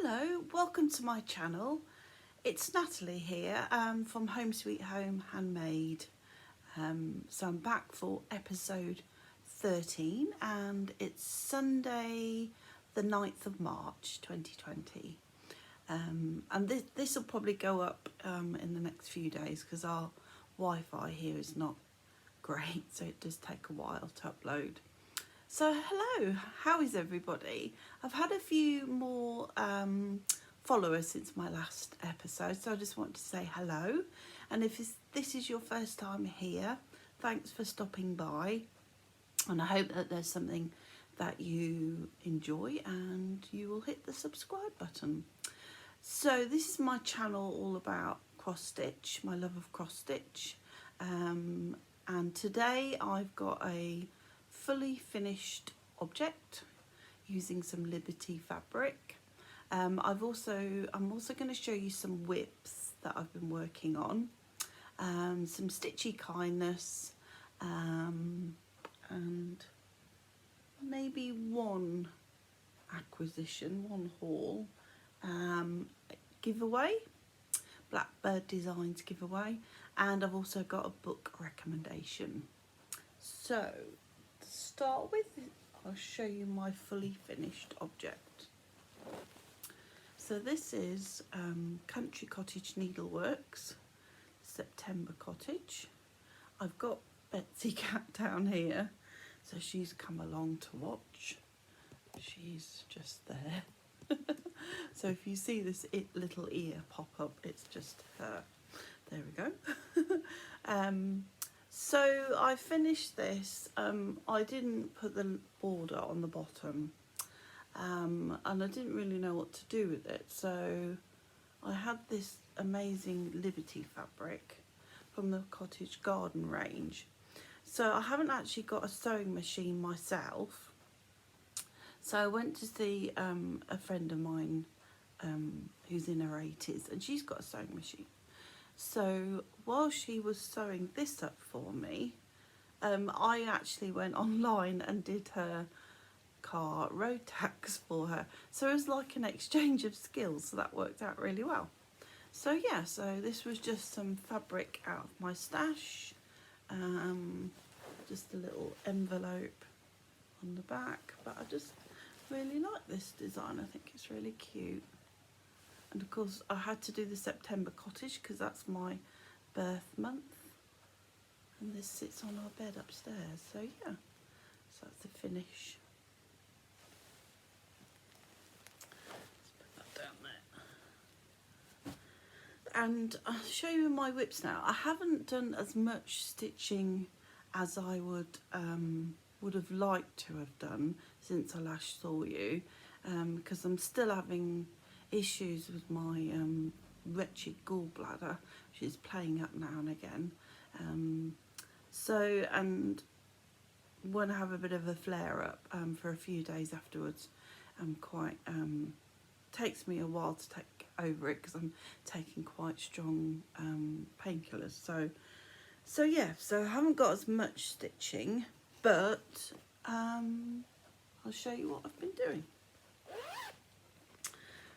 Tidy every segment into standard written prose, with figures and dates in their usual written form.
Hello, welcome to my channel. It's Natalie here from Home Sweet Home Handmade. So I'm back for episode 13 and it's Sunday the 9th of March 2020. And this will probably go up in the next few days because our Wi-Fi here is not great, so it does take a while to upload. So hello, how is everybody? I've had a few more followers since my last episode, so I just want to say hello. And if this is your first time here, thanks for stopping by. And I hope that there's something that you enjoy and you will hit the subscribe button. So this is my channel all about cross stitch, my love of cross stitch. And today I've got a fully finished object using some Liberty fabric. I'm also going to show you some whips that I've been working on, some Stitchy Kindness, and maybe one acquisition, one haul, giveaway, Blackbird Designs Giveaway, and I've also got a book recommendation. So to start with, I'll show you my fully finished object. So this is Country Cottage Needleworks September Cottage. I've got Betsy Cat down here, so she's come along to watch. She's just there. So if you see this little ear pop up, it's just her. There we go. So I finished this. I didn't put the border on the bottom, and I didn't really know what to do with it. So I had this amazing Liberty fabric from the Cottage Garden range. So I haven't actually got a sewing machine myself. So I went to see a friend of mine who's in her 80s, and she's got a sewing machine. So while she was sewing this up for me, I actually went online and did her car road tax for her. So it was like an exchange of skills, so that worked out really well. So yeah, so this was just some fabric out of my stash, just a little envelope on the back, but I just really like this design. I think it's really cute. And of course I had to do the September Cottage because that's my birth month, and this sits on our bed upstairs. So yeah, so that's the finish. Let's put that down there. And I'll show you my whips now. I haven't done as much stitching as I would have liked to have done since I last saw you, because I'm still having issues with my wretched gallbladder, which is playing up now and again. So, and when I have a bit of a flare up for a few days afterwards, I'm quite takes me a while to take over it because I'm taking quite strong painkillers. So yeah, so I haven't got as much stitching, but I'll show you what I've been doing.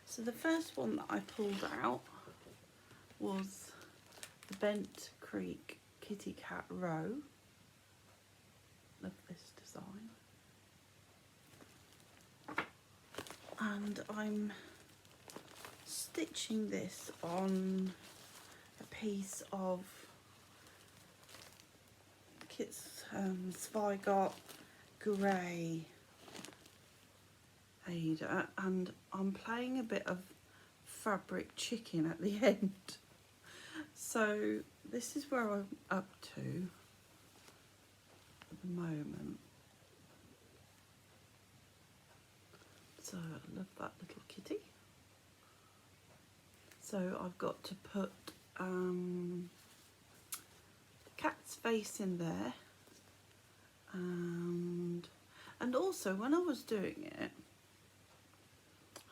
So the first one that I pulled out was the Bent Creek Kitty Cat Row. Love this design. And I'm stitching this on a piece of Kit's Zweigart Grey Ada, and I'm playing a bit of fabric chicken at the end. So this is where I'm up to at the moment. So I love that little kitty. So I've got to put the cat's face in there, and also when I was doing it,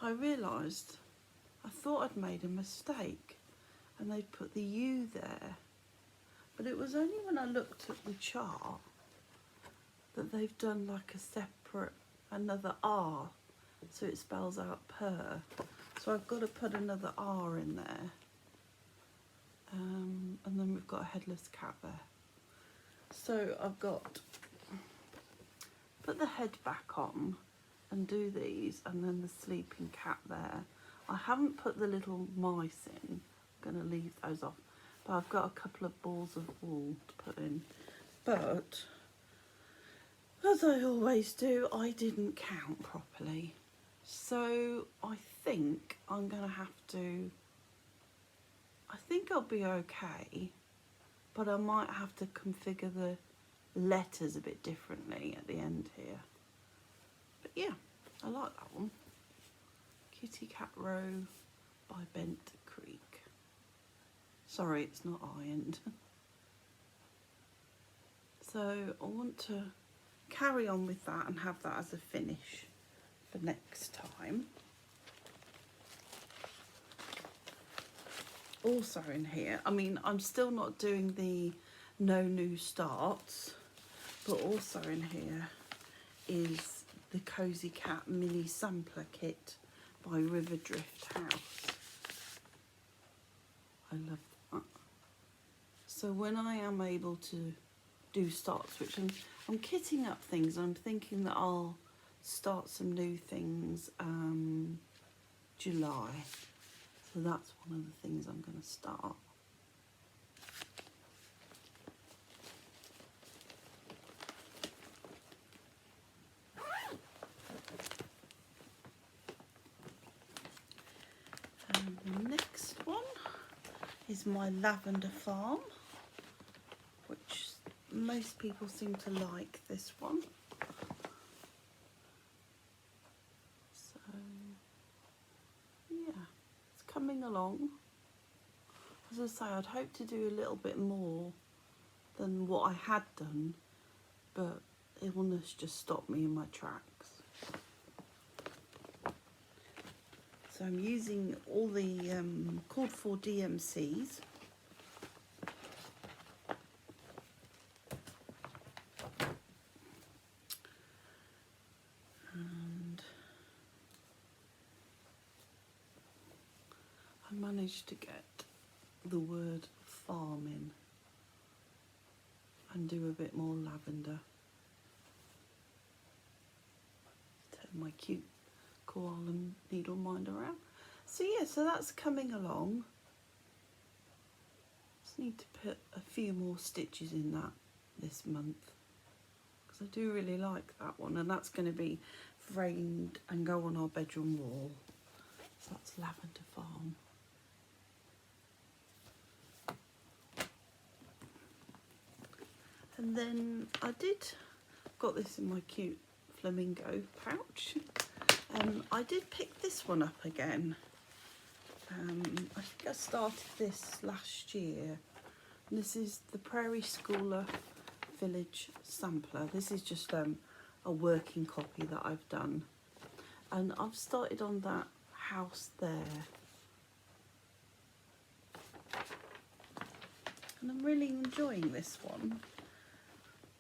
I realised I thought I'd made a mistake and they'd put the U there, but it was only when I looked at the chart that they've done like a separate, another R so it spells out purr. So I've got to put another R in there. And then we've got a headless cat there. So I've got, put the head back on and do these, and then the sleeping cat there. I haven't put the little mice in, I'm going to leave those off, but I've got a couple of balls of wool to put in. But as I always do, I didn't count properly, so I think I'm going to have to, I think I'll be okay, but I might have to configure the letters a bit differently at the end here. But yeah, I like that one. Kitty Cat Row by Bent Creek. Sorry, it's not ironed. So I want to carry on with that and have that as a finish for next time. Also in here, I mean, I'm still not doing the no new starts, but also in here is the Cozy Cat mini sampler kit by River Drift House. I love that. So when I am able to do starts, which I'm kitting up things, I'm thinking that I'll start some new things July. So that's one of the things I'm going to start. And the next one is my lavender farm, which most people seem to like this one. So yeah, it's coming along. As I say, I'd hope to do a little bit more than what I had done, but illness just stopped me in my tracks. So I'm using all the called for DMCs. And I managed to get the word farm in and do a bit more lavender. Turn my cute koala needle minder around. So yeah, so that's coming along. Just need to put a few more stitches in that this month, because I do really like that one, and that's going to be framed and go on our bedroom wall. So that's Lavender Farm. And then I got this in my cute flamingo pouch. I did pick this one up again. I think I started this last year. And this is the Prairie Schooler Village Sampler. This is just a working copy that I've done. And I've started on that house there. And I'm really enjoying this one.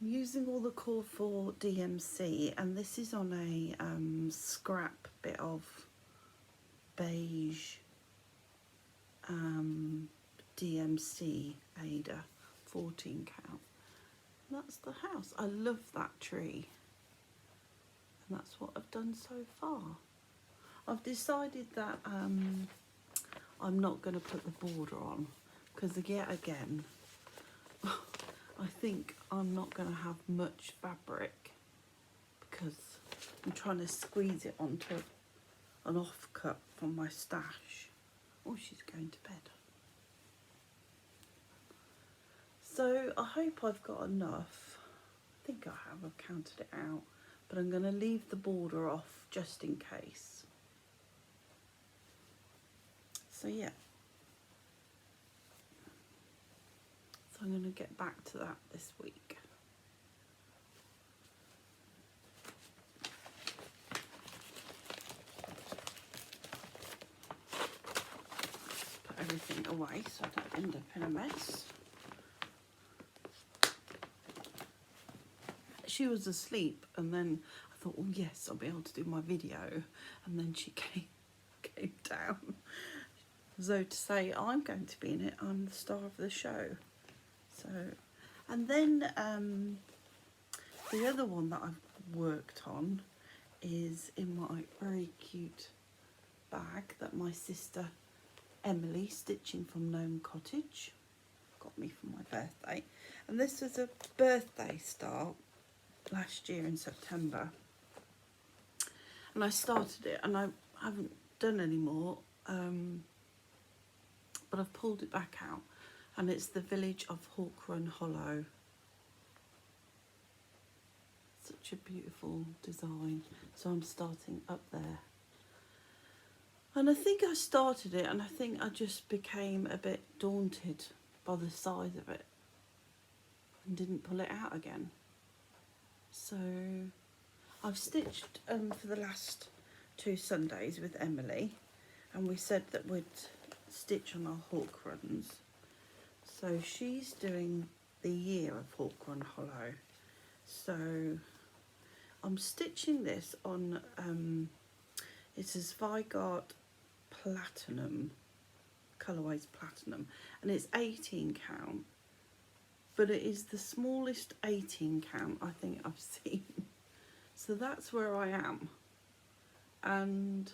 I'm using all the call for DMC, and this is on a scrap bit of beige DMC Ada 14 count. And that's the house. I love that tree, and that's what I've done so far. I've decided that I'm not going to put the border on, because yet again I think I'm not going to have much fabric, because I'm trying to squeeze it onto an offcut from my stash. Oh, she's going to bed. So I hope I've got enough. I think I have, I've counted it out, but I'm going to leave the border off just in case. So yeah. So I'm going to get back to that this week. Put everything away so I don't end up in a mess. She was asleep, and then I thought, oh yes, I'll be able to do my video. And then she came down. So to say, I'm going to be in it, I'm the star of the show. So, and then the other one that I've worked on is in my very cute bag that my sister Emily, Stitching from Gnome Cottage, got me for my birthday. And this was a birthday start last year in September. And I started it, and I haven't done any more, but I've pulled it back out. And it's the village of Hawk Run Hollow. Such a beautiful design. So I'm starting up there. And I think I started it, and I think I just became a bit daunted by the size of it and didn't pull it out again. So I've stitched for the last 2 Sundays with Emily, and we said that we'd stitch on our Hawk Runs. So she's doing the year of Hawk Run Hollow. So I'm stitching this on, it says Vigard Platinum, colourways Platinum, and it's 18 count, but it is the smallest 18 count I think I've seen. So that's where I am, and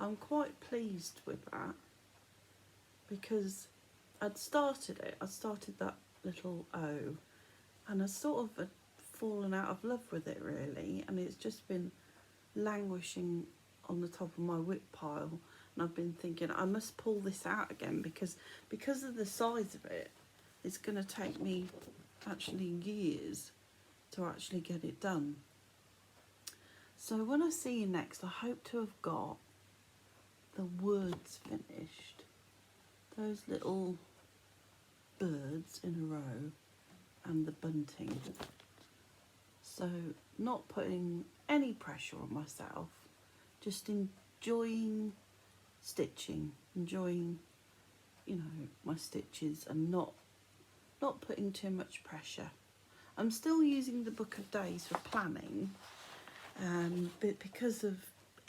I'm quite pleased with that, because I started that little O, and I sort of had fallen out of love with it really, and it's just been languishing on the top of my whip pile, and I've been thinking I must pull this out again, because of the size of it, it's going to take me actually years to actually get it done. So when I see you next, I hope to have got the words finished, those little birds in a row and the bunting. So not putting any pressure on myself, just enjoying stitching, enjoying, you know, my stitches, and not putting too much pressure. I'm still using the book of days for planning, but because of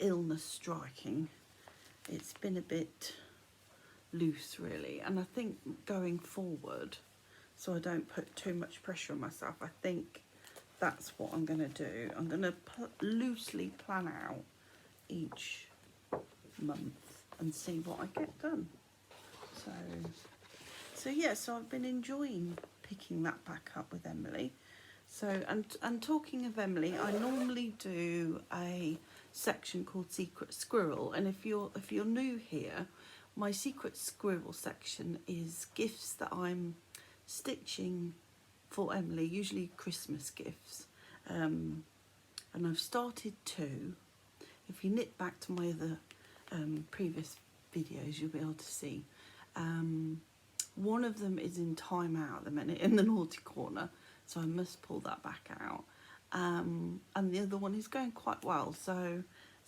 illness striking, it's been a bit loose really, and I think going forward, so I don't put too much pressure on myself, I think that's what I'm going to do. I'm going to loosely plan out each month and see what I get done. So yeah, so I've been enjoying picking that back up with Emily. So, and talking of Emily, I normally do a section called Secret Squirrel, and if you're new here, my Secret Squirrel section is gifts that I'm stitching for Emily, usually Christmas gifts, and I've started 2. If you nip back to my other previous videos, you'll be able to see. One of them is in timeout at the minute, in the naughty corner, so I must pull that back out. And the other one is going quite well, so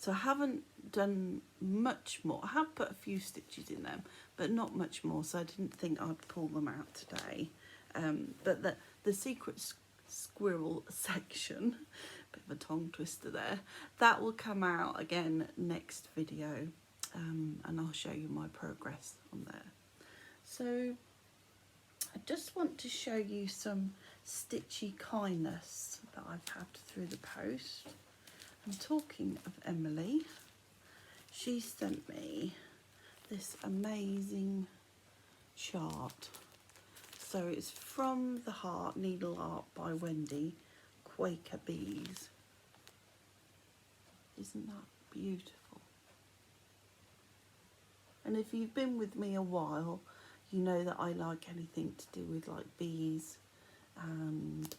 I haven't done much more. I have put a few stitches in them, but not much more, so I didn't think I'd pull them out today. But the Secret Squirrel section, bit of a tongue twister there, that will come out again next video, and I'll show you my progress on there. So I just want to show you some Stitchy Kindness that I've had through the post. And talking of Emily, she sent me this amazing chart. So it's From the Heart Needle Art by Wendy, Quaker Bees. Isn't that beautiful? And if you've been with me a while, you know that I like anything to do with like bees and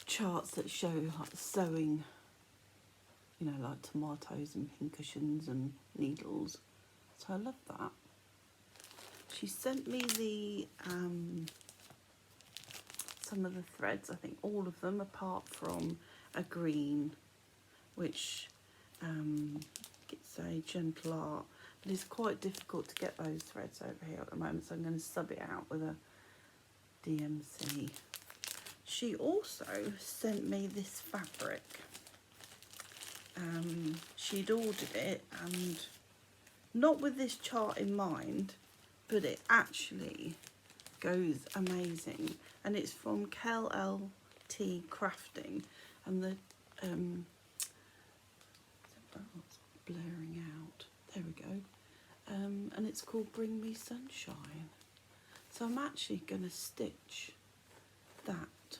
charts that show like sewing, you know, like tomatoes and pincushions and needles. So I love that. She sent me the some of the threads, I think all of them apart from a green, which it's a gentle art, but it's quite difficult to get those threads over here at the moment, so I'm going to sub it out with a DMC. she also sent me this fabric. She'd ordered it, and not with this chart in mind, but it actually goes amazing. And it's from KLT Crafting, and the it's blaring out. There we go. And it's called Bring Me Sunshine. So I'm actually going to stitch that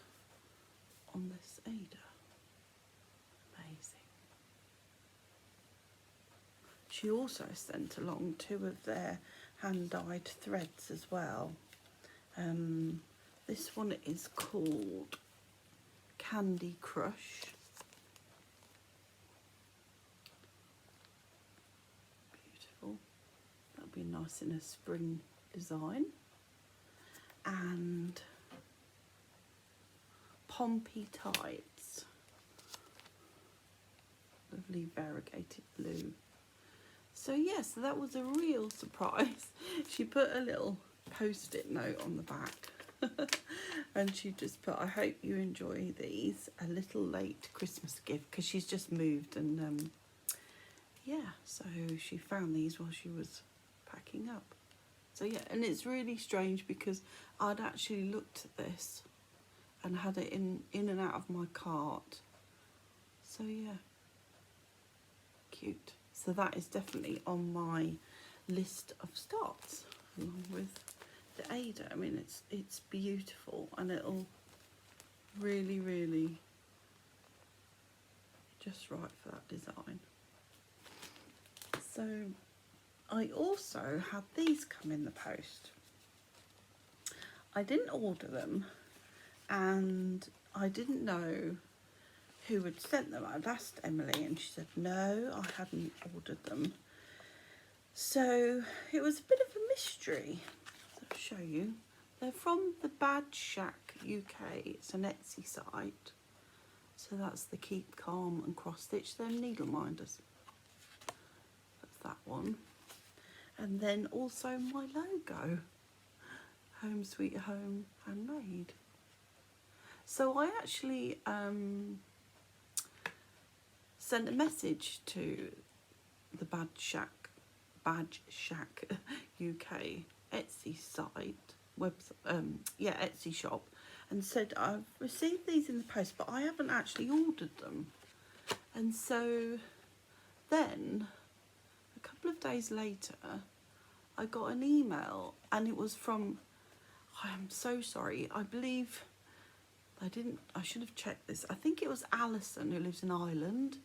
on this Ada. Amazing. She also sent along 2 of their hand-dyed threads as well. This one is called Candy Crush. Beautiful. That'll be nice in a spring design. And Pompey Tights. Lovely variegated blue. So yes, that was a real surprise. She put a little post-it note on the back and she just put, I hope you enjoy these, a little late Christmas gift, because she's just moved, and yeah, so she found these while she was packing up. So yeah, and it's really strange because I'd actually looked at this and had it in and out of my cart. So yeah, cute. So that is definitely on my list of starts, along with the Ada. I mean, it's beautiful, and it'll really, really just right for that design. So I also had these come in the post. I didn't order them, and I didn't know who had sent them. I'd asked Emily and she said no, I hadn't ordered them. So it was a bit of a mystery. So I'll show you. They're from the Bad Shack UK. It's an Etsy site. So that's the Keep Calm and Cross Stitch. They're needle minders. That's that one. And then also my logo. Home Sweet Home Handmade. So I actually sent a message to the Badge Shack UK Etsy site, Etsy shop, and said, I've received these in the post, but I haven't actually ordered them. And so then a couple of days later I got an email, and it was from, I'm so sorry, I believe I should have checked this. I think it was Alison, who lives in Ireland.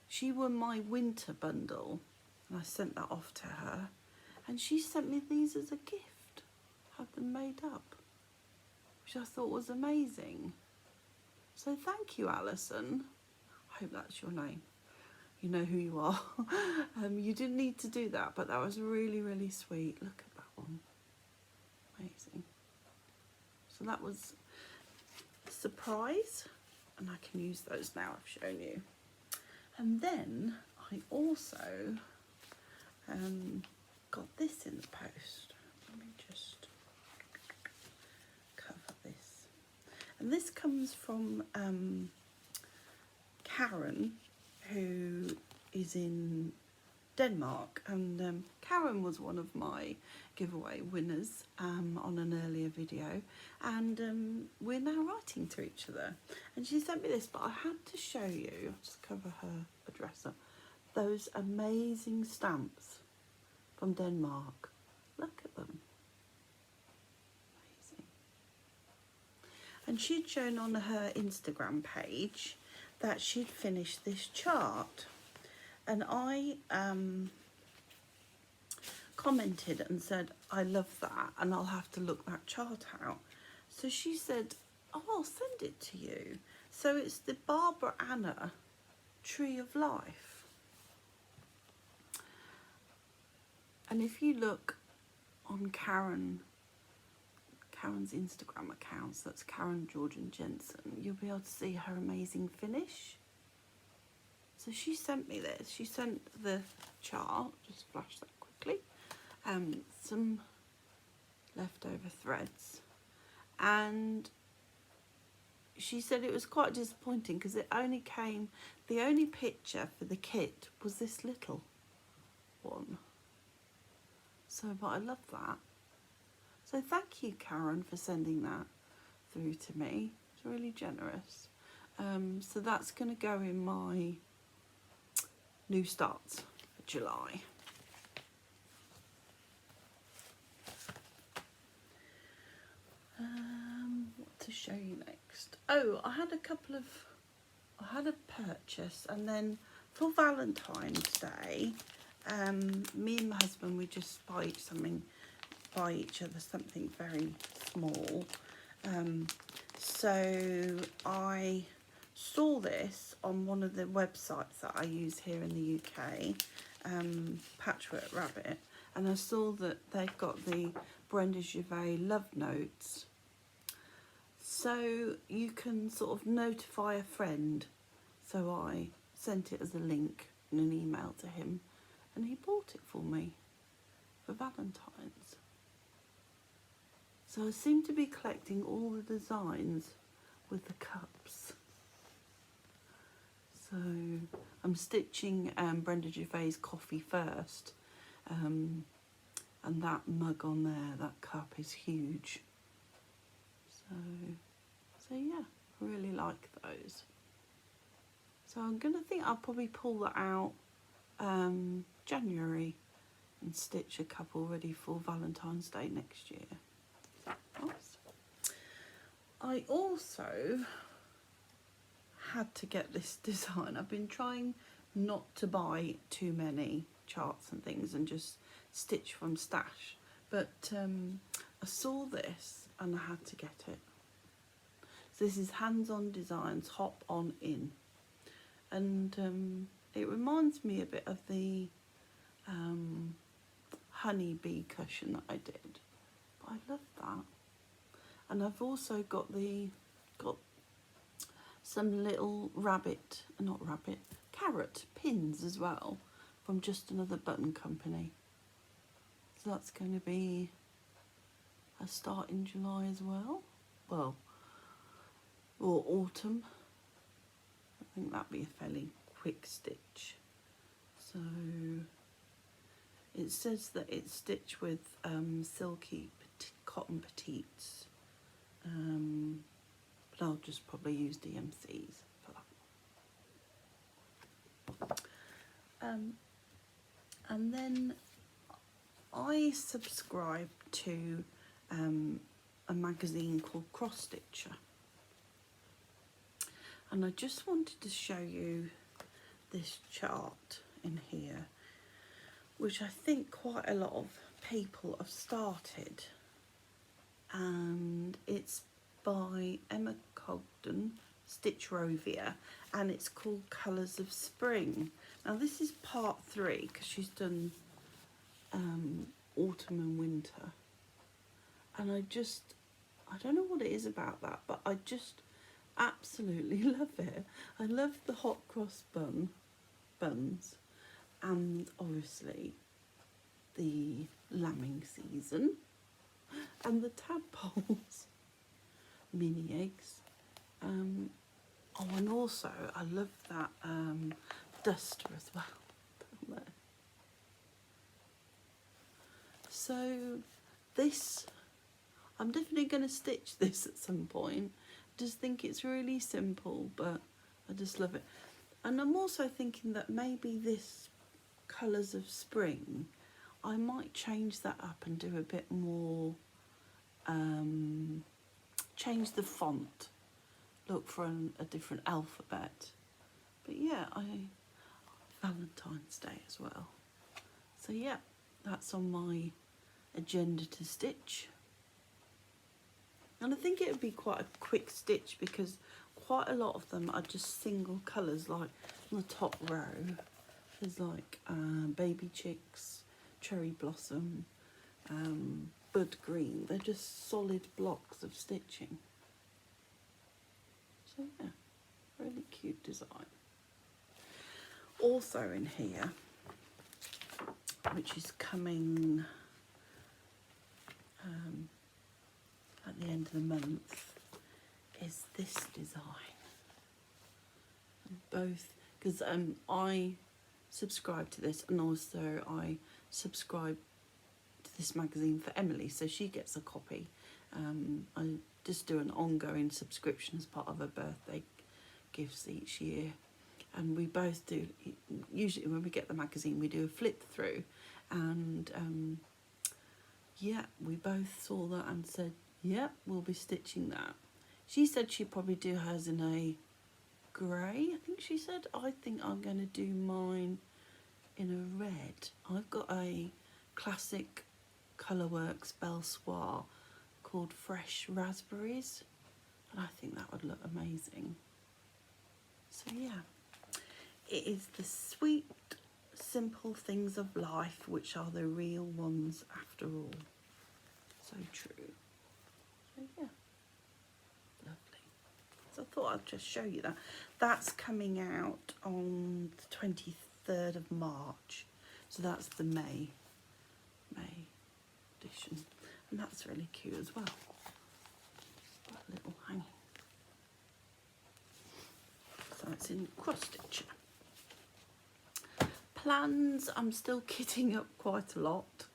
She won my winter bundle, and I sent that off to her, and she sent me these as a gift. Had them made up, which I thought was amazing. So thank you, Alison. I hope that's your name. You know who you are. You didn't need to do that, but that was really, really sweet. Look at that one. Amazing. So that was a surprise, and I can use those now I've shown you. And then I also got this in the post. Let me just cover this. And this comes from Karen, who is in Denmark, and Karen was one of my giveaway winners on an earlier video, and we're now writing to each other, and she sent me this, but I had to show you, I'll just cover her address up, those amazing stamps from Denmark. Look at them. Amazing. And she'd shown on her Instagram page that she'd finished this chart, and I commented and said, I love that, and I'll have to look that chart out. So she said, oh, I'll send it to you. So it's the Barbara Anna Tree of Life. And if you look on Karen's Instagram accounts, that's Karen Georgian Jensen, you'll be able to see her amazing finish. So she sent me this. She sent the chart, just flash that quickly, some leftover threads, and she said it was quite disappointing because it only came, the only picture for the kit was this little one. So, but I love that. So thank you, Karen, for sending that through to me. It's really generous. So that's going to go in my new starts for July. What to show you next? Oh, I had a purchase, and then for Valentine's Day, me and my husband, we just buy each other something very small. So I saw this on one of the websites that I use here in the UK, Patchwork Rabbit, and I saw that they've got the Brenda Giveaway love notes. So you can sort of notify a friend. So I sent it as a link in an email to him, and he bought it for me for Valentine's. So I seem to be collecting all the designs with the cups. So I'm stitching Brenda Giveaway's coffee first, and that mug on there, that cup is huge. So yeah, I really like those. So I'm gonna think I'll probably pull that out January and stitch a couple ready for Valentine's Day next year. Nice. I also had to get this design. I've been trying not to buy too many charts and things and just stitch from stash, but I saw this and I had to get it. So this is Hands-On Designs Hop On In, and it reminds me a bit of the honeybee cushion that I did, but I love that. And I've also got some little carrot pins as well from Just Another Button Company. So that's going to be a start in July as well. Well, or autumn. I think that'd be a fairly quick stitch. So it says that it's stitched with silky cotton petites, but I'll just probably use DMCs for that. And then I subscribe to a magazine called Cross Stitcher, and I just wanted to show you this chart in here, which I think quite a lot of people have started, and it's by Emma Cogden, Stitch Rovia, and it's called Colours of Spring. Now this is part 3 because she's done autumn and winter, and I don't know what it is about that, but I just absolutely love it. I love the hot cross buns, and obviously the lambing season, and the tadpoles, mini eggs. Oh, and also I love that duster as well down there. So this, I'm definitely going to stitch this at some point. I just think it's really simple, but I just love it. And I'm also thinking that maybe this Colours of Spring, I might change that up and do a bit more, change the font, look for a different alphabet. But yeah, Valentine's Day as well. So yeah, that's on my agenda to stitch. And I think it would be quite a quick stitch because quite a lot of them are just single colours. Like on the top row, there's like baby chicks, cherry blossom, bud green. They're just solid blocks of stitching. So yeah, really cute design. Also in here, which is coming at the end of the month, is this design. Both, because I subscribe to this, and also I subscribe to this magazine for Emily, so she gets a copy. I just do an ongoing subscription as part of her birthday gifts each year, and we both do. Usually when we get the magazine, we do a flip through, and yeah, we both saw that and said, yeah, we'll be stitching that. She said she'd probably do hers in a grey, I think she said. I think I'm going to do mine in a red. I've got a classic Colourworks Belsoir called Fresh Raspberries, and I think that would look amazing. So yeah, it is the sweet, simple things of life which are the real ones after all. So true. So yeah, lovely. So I thought I'd just show you that. That's coming out on the 23rd of March. So that's the May edition. And that's really cute as well. Got a little hanging. So it's in cross stitch. Plans, I'm still kitting up quite a lot.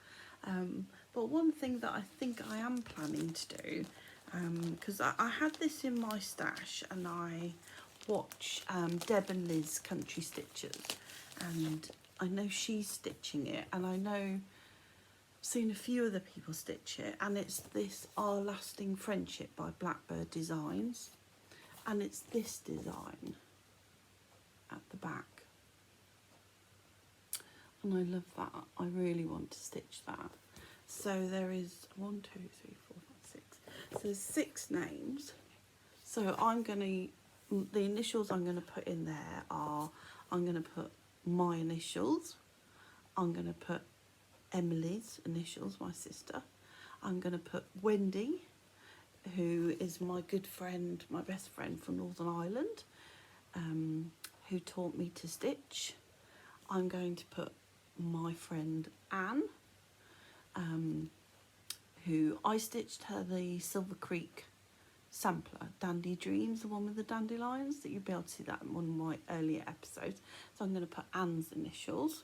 But one thing that I think I am planning to do, because I had this in my stash, and I watch Deb and Liz Country Stitchers, and I know she's stitching it, and I know I've seen a few other people stitch it, and it's this Our Lasting Friendship by Blackbird Designs, and it's this design at the back, and I love that. I really want to stitch that. So there is 1, 2, 3, 4, 5, 6. So there's 6 names. So I'm going to, the initials I'm going to put in there are, I'm going to put my initials. I'm going to put Emily's initials, my sister. I'm going to put Wendy, who is my good friend, my best friend from Northern Ireland, who taught me to stitch. I'm going to put my friend Anne, who I stitched her the Silver Creek sampler, Dandy Dreams, the one with the dandelions, that you'll be able to see that in one of my earlier episodes. So I'm going to put Anne's initials.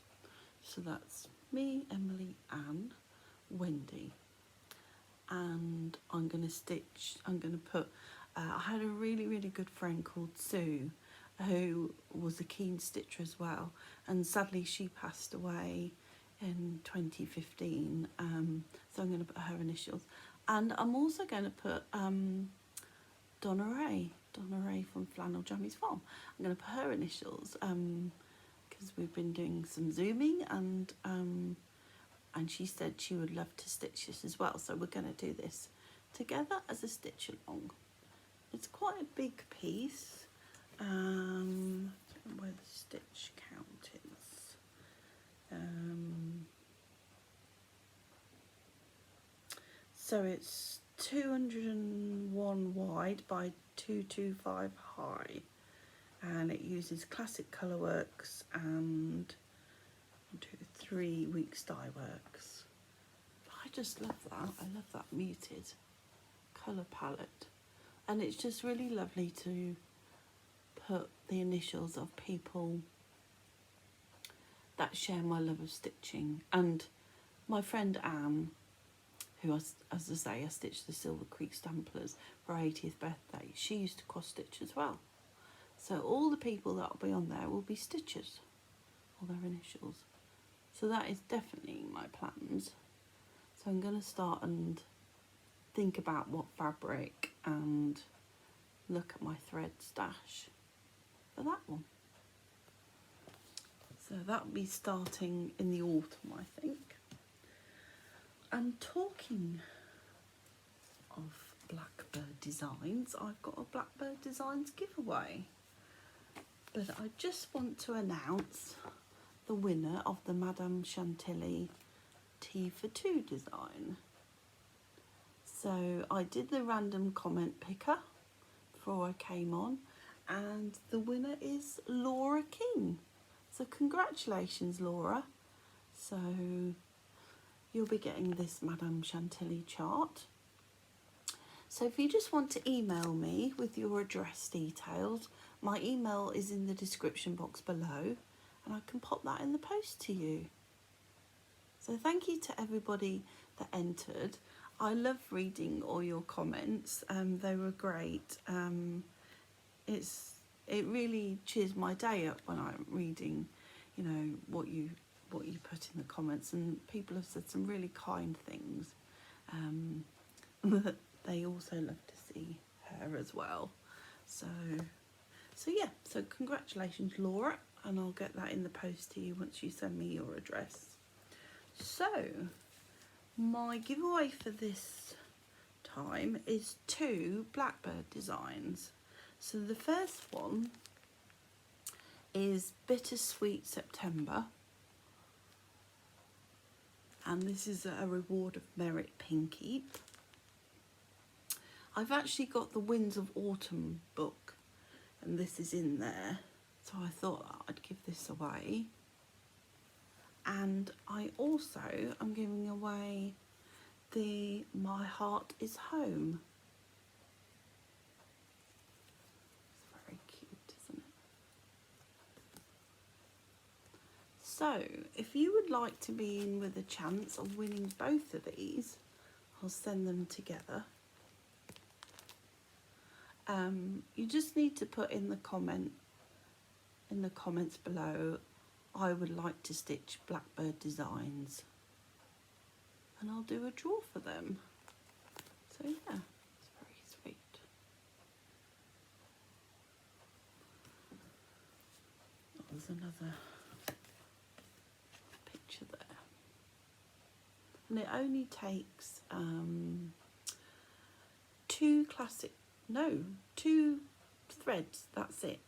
So that's me, Emily, Anne, Wendy. And I'm going to stitch, I'm going to put, I had a really, really good friend called Sue, who was a keen stitcher as well. And sadly she passed away in 2015, so I'm going to put her initials, and I'm also going to put Donna Ray from Flannel Jammy's Farm. I'm going to put her initials because we've been doing some zooming, and she said she would love to stitch this as well, so we're going to do this together as a stitch along. It's quite a big piece. I don't know where the stitch count is. So it's 201 wide by 225 high, and it uses classic Colourworks and 1, 2, 3 weeks dye works. I just love that. I love that muted colour palette, and it's just really lovely to put the initials of people that share my love of stitching. And my friend Anne, who, as I say, I stitched the Silver Creek Stamplers for her 80th birthday, she used to cross stitch as well. So all the people that will be on there will be stitchers, all their initials. So that is definitely my plans. So I'm going to start and think about what fabric and look at my thread stash for that one. So that'll be starting in the autumn, I think. And talking of Blackbird Designs, I've got a Blackbird Designs giveaway. But I just want to announce the winner of the Madame Chantilly Tea for Two design. So I did the random comment picker before I came on, and the winner is Laura King. So congratulations, Laura. So you'll be getting this Madame Chantilly chart. So if you just want to email me with your address details, my email is in the description box below and I can pop that in the post to you. So thank you to everybody that entered. I love reading all your comments. They were great. It really cheers my day up when I'm reading, you know, what you put in the comments, and people have said some really kind things. They also love to see her as well. So yeah, so congratulations, Laura, and I'll get that in the post to you once you send me your address. So my giveaway for this time is 2 Blackbird designs. So the first one is Bittersweet September, and this is a Reward of Merit Pinky. I've actually got the Winds of Autumn book, and this is in there, so I thought I'd give this away. And I also am giving away the My Heart is Home. It's very cute, isn't it? So if you would like to be in with a chance of winning both of these, I'll send them together. You just need to put in the comments below, I would like to stitch Blackbird designs, and I'll do a draw for them. So yeah, it's very sweet. Oh, there's another picture there, and it only takes 2 threads, that's it.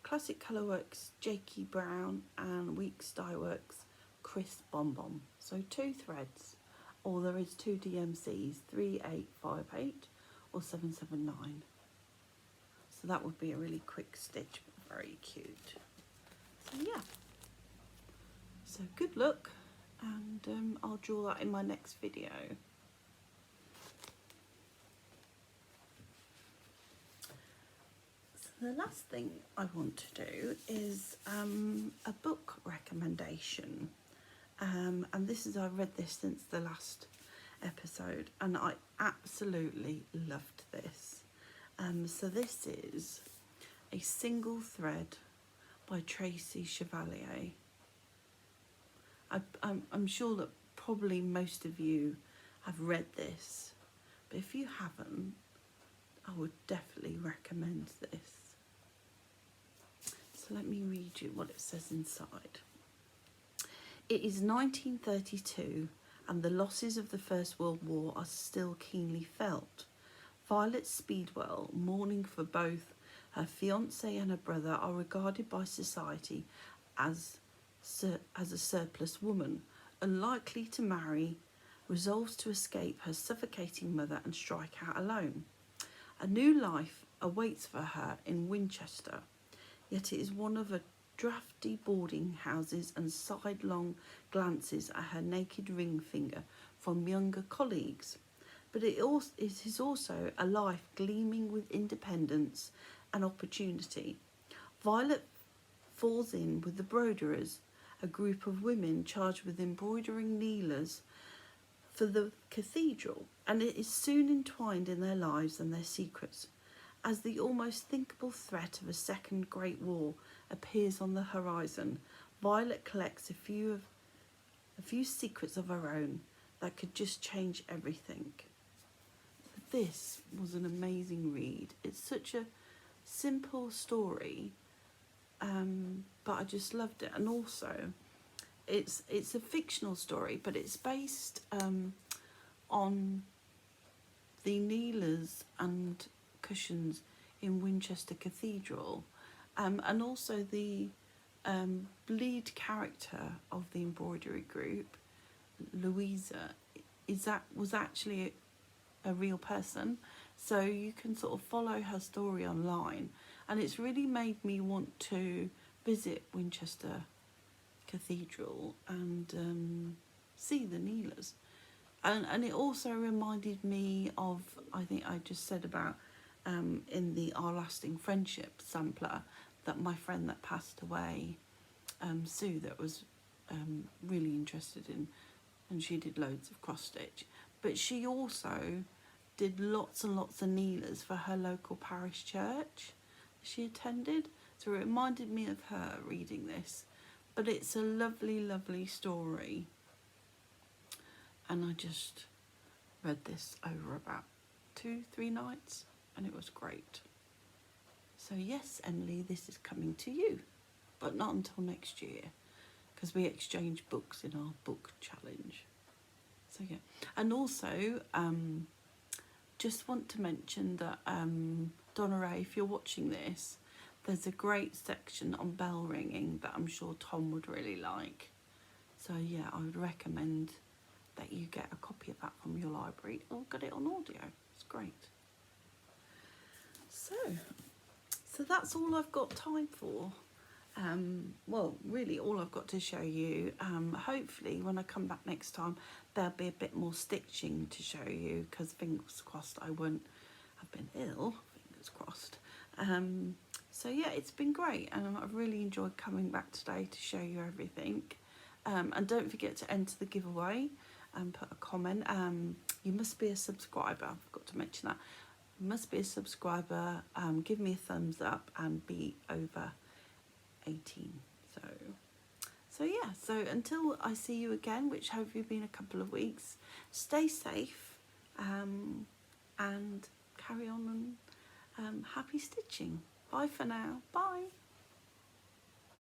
Classic Colourworks Jakey Brown and Weeks Dye Works Crisp Bonbon. So 2 threads, or there is 2 DMCs, 3858 or 779. So that would be a really quick stitch, but very cute. So yeah. So good luck, and I'll draw that in my next video. The last thing I want to do is a book recommendation, and this is, I've read this since the last episode and I absolutely loved this. So this is A Single Thread by Tracy Chevalier. I'm sure that probably most of you have read this, but if you haven't, I would definitely recommend this. So let me read you what it says inside. It is 1932 and the losses of the First World War are still keenly felt. Violet Speedwell, mourning for both her fiancé and her brother, are regarded by society as a surplus woman, unlikely to marry, resolves to escape her suffocating mother and strike out alone. A new life awaits for her in Winchester, yet it is one of a drafty boarding houses and sidelong glances at her naked ring finger from younger colleagues. But it is also a life gleaming with independence and opportunity. Violet falls in with the broderers, a group of women charged with embroidering kneelers for the cathedral, and it is soon entwined in their lives and their secrets. As the almost thinkable threat of a second Great War appears on the horizon, Violet collects a few secrets of her own that could just change everything. This was an amazing read. It's such a simple story, but I just loved it. And also, it's a fictional story, but it's based on the kneelers and cushions in Winchester Cathedral, and also the lead character of the embroidery group, Louisa, was actually a real person, so you can sort of follow her story online, and it's really made me want to visit Winchester Cathedral and see the kneelers. And it also reminded me of, I think I just said about in the Our Lasting Friendship sampler, that my friend that passed away, Sue, that was really interested in, and she did loads of cross stitch, but she also did lots and lots of kneelers for her local parish church she attended. So it reminded me of her reading this, but it's a lovely, lovely story. And I just read this over about 2-3 nights, and it was great. So yes, Emily, this is coming to you, but not until next year, because we exchange books in our book challenge. So yeah, and also just want to mention that Donna Ray, if you're watching this, there's a great section on bell ringing that I'm sure Tom would really like. So yeah, I would recommend that you get a copy of that from your library or get it on audio. It's great. So that's all I've got time for. Well, really all I've got to show you. Hopefully when I come back next time, there'll be a bit more stitching to show you, because fingers crossed I won't have been ill, fingers crossed. So yeah, it's been great, and I've really enjoyed coming back today to show you everything. And don't forget to enter the giveaway and put a comment. You must be a subscriber, I forgot to mention that. You must be a subscriber, give me a thumbs up and be over 18. So yeah, so until I see you again, which hopefully will be in a couple of weeks, stay safe and carry on, and happy stitching. Bye for now. Bye.